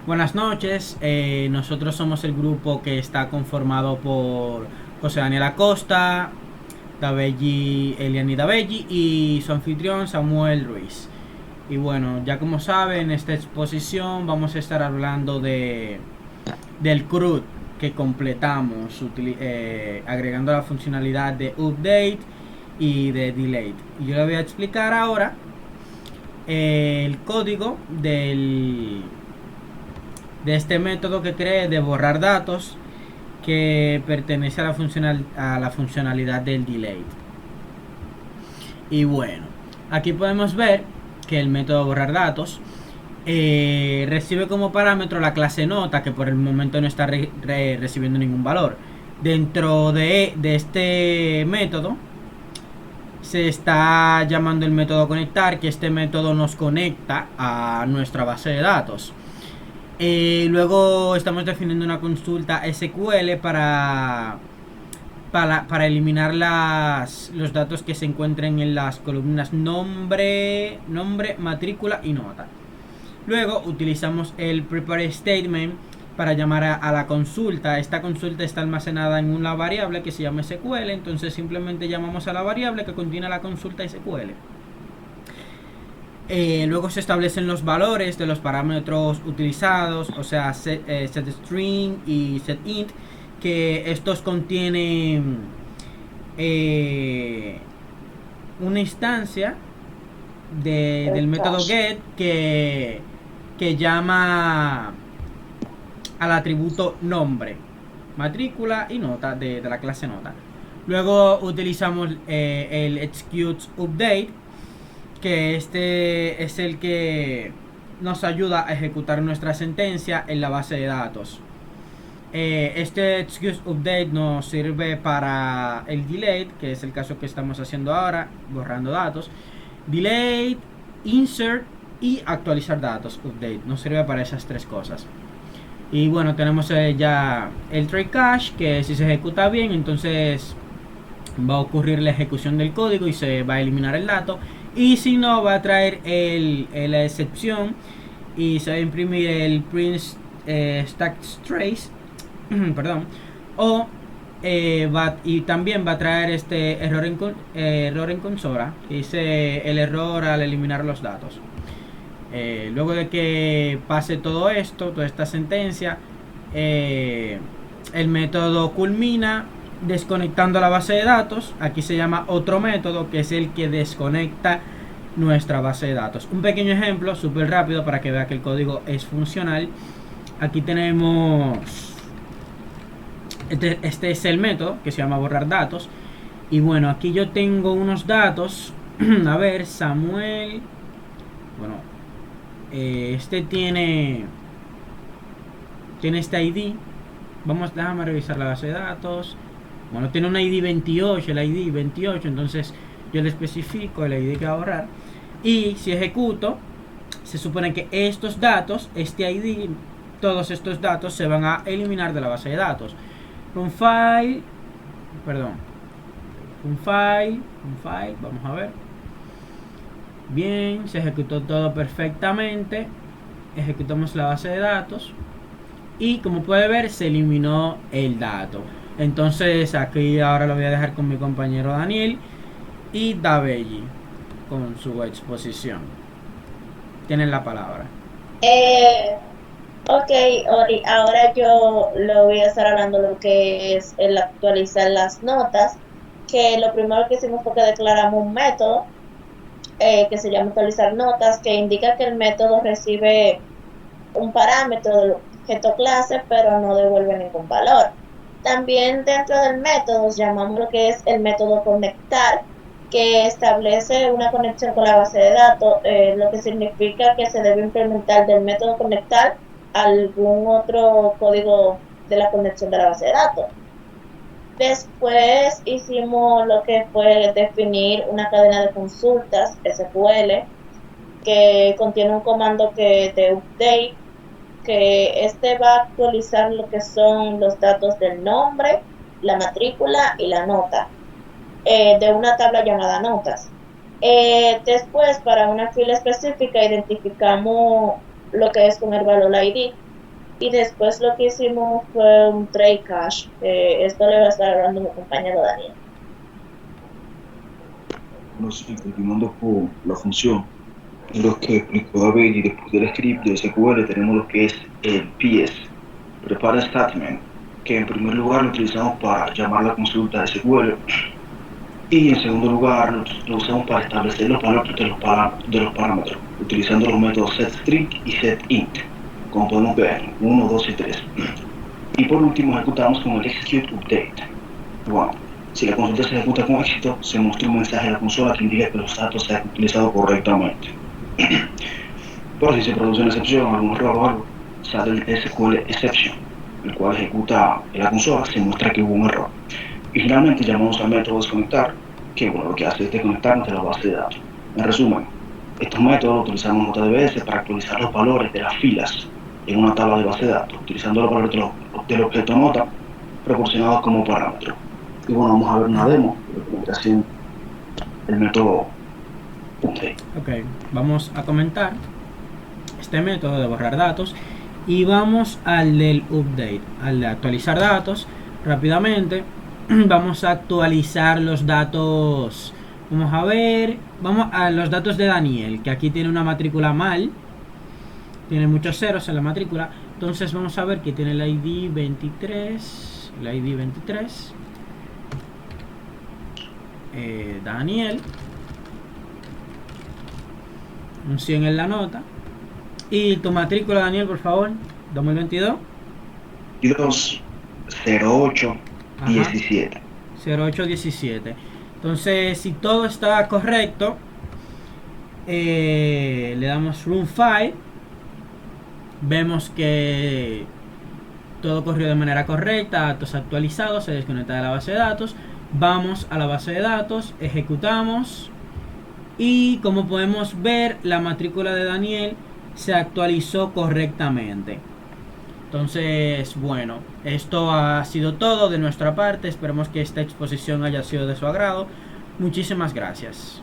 Buenas noches, nosotros somos el grupo que está conformado por José Daniel Acosta, Dabelli, Eliani Dabelli y su anfitrión Samuel Ruiz. Y bueno, ya como saben, en esta exposición vamos a estar hablando del CRUD que completamos agregando la funcionalidad de update y de delete. Y yo le voy a explicar ahora el código de este método que creé de borrar datos que pertenece a la funcionalidad del delete. Y bueno, aquí podemos ver que el método borrar datos recibe como parámetro la clase nota, que por el momento no está recibiendo ningún valor. Dentro de este método se está llamando el método conectar, que este método nos conecta a nuestra base de datos. Luego estamos definiendo una consulta SQL para eliminar los datos que se encuentren en las columnas nombre, matrícula y nota. Luego utilizamos el prepare statement para llamar a la consulta. Esta consulta está almacenada en una variable que se llama SQL, entonces simplemente llamamos a la variable que contiene la consulta SQL. Luego se establecen los valores de los parámetros utilizados, o sea, setString y setInt, que estos contienen una instancia del método get que llama al atributo nombre, matrícula y nota de la clase nota. Luego utilizamos el execute update, que este es el que nos ayuda a ejecutar nuestra sentencia en la base de datos. Este execute update nos sirve para el delete, que es el caso que estamos haciendo ahora, borrando datos. Delete, insert y actualizar datos. Update nos sirve para esas tres cosas. Y bueno, tenemos ya el try cache, que si se ejecuta bien, entonces va a ocurrir la ejecución del código y se va a eliminar el dato. Y si no, va a traer la excepción y se va a imprimir el print stack trace perdón, o y también va a traer este error en consola, que dice el error al eliminar los datos. Luego de que pase todo esto, toda esta sentencia, el método culmina desconectando la base de datos. Aquí se llama otro método, que es el que desconecta nuestra base de datos. Un pequeño ejemplo súper rápido para que vea que el código es funcional. Aquí tenemos este es el método que se llama borrar datos. Y bueno, aquí yo tengo unos datos. A ver, Samuel, bueno, este tiene este ID. Déjame revisar la base de datos. Bueno, tiene un ID 28, el ID 28, entonces yo le especifico el ID que va a borrar. Y si ejecuto, se supone que estos datos, este ID, todos estos datos se van a eliminar de la base de datos. Un file, vamos a ver. Bien, se ejecutó todo perfectamente. Ejecutamos la base de datos y como puede ver se eliminó el dato. Entonces aquí ahora lo voy a dejar con mi compañero Daniel y Dabelli con su exposición. Tienen la palabra. Eh, ok, Ori, ahora yo lo voy a estar hablando de lo que es el actualizar las notas, que lo primero que hicimos fue que declaramos un método que se llama actualizar notas, que indica que el método recibe un parámetro del objeto clase, pero no devuelve ningún valor. También dentro del método llamamos lo que es el método conectar, que establece una conexión con la base de datos, lo que significa que se debe implementar del método conectar algún otro código de la conexión de la base de datos. Después hicimos lo que fue definir una cadena de consultas SQL que contiene un comando que de update, que este va a actualizar lo que son los datos del nombre, la matrícula y la nota de una tabla llamada notas. Después, para una fila específica, identificamos lo que es con el valor ID. Y después lo que hicimos fue un trade cash. Esto le va a estar hablando mi compañero Daniel. Bueno, sí, continuando con la función, en lo que explicó David y después del script de SQL tenemos lo que es el PS, Prepare Statement, que en primer lugar lo utilizamos para llamar la consulta de SQL y en segundo lugar lo usamos para establecer los valores de los parámetros, utilizando los métodos setString y setInt, como podemos ver, 1, 2 y 3. Y por último ejecutamos con el execute update. Bueno, si la consulta se ejecuta con éxito, se muestra un mensaje a la consola que indica que los datos se han utilizado correctamente. Pero si se produce una excepción, algún error o algo, sale el SQL exception, el cual ejecuta en la consola, se muestra que hubo un error. Y finalmente llamamos al método desconectar, que bueno, lo que hace es desconectarnos de la base de datos. En resumen, estos métodos utilizamos JDBS para actualizar los valores de las filas en una tabla de base de datos, utilizando los valores del objeto nota proporcionados como parámetro. Y bueno, vamos a ver una demo de lo que hace el método update. Ok, vamos a comentar este método de borrar datos y vamos al del update, al de actualizar datos. Rápidamente vamos a actualizar los datos. Vamos a ver, vamos a los datos de Daniel, que aquí tiene una matrícula mal, tiene muchos ceros en la matrícula. Entonces vamos a ver que tiene el ID 23, el ID 23, Daniel, un 100 en la nota. Y tu matrícula, Daniel, por favor, 2022. 22 08 17. 0817. Entonces, si todo está correcto, le damos Run File. Vemos que todo corrió de manera correcta, datos actualizados, se desconecta de la base de datos. Vamos a la base de datos, ejecutamos y como podemos ver, la matrícula de Daniel se actualizó correctamente. Entonces, bueno, esto ha sido todo de nuestra parte. Esperemos que esta exposición haya sido de su agrado. Muchísimas gracias.